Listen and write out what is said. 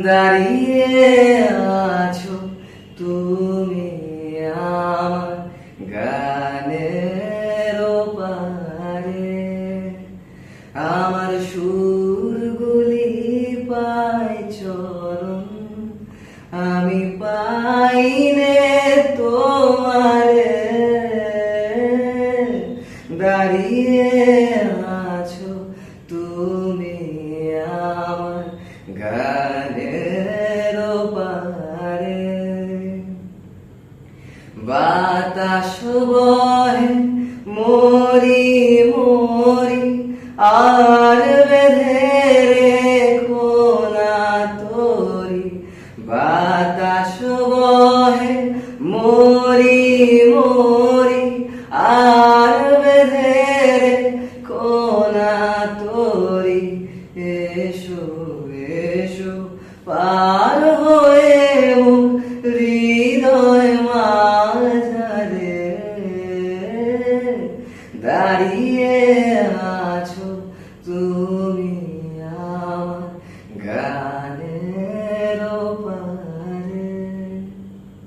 দাঁড়িয়ে আছো তুমি আমার গানের ওপারে, আমার সুরগুলি পায় চরণ, আমি পাইনে তোমারে। দাঁড়িয়ে আছো তুমি আমার গানের ওপারে, বাতাস বহে মরি মরি আর বেঁধে রেখো না তোরি, বাতাস বহে মরি মরি আর বেঁধে রেখো না তোরি। এসো এসো পার হয়ে মুখ হৃদয় মাঝারে, দাঁড়িয়ে আছো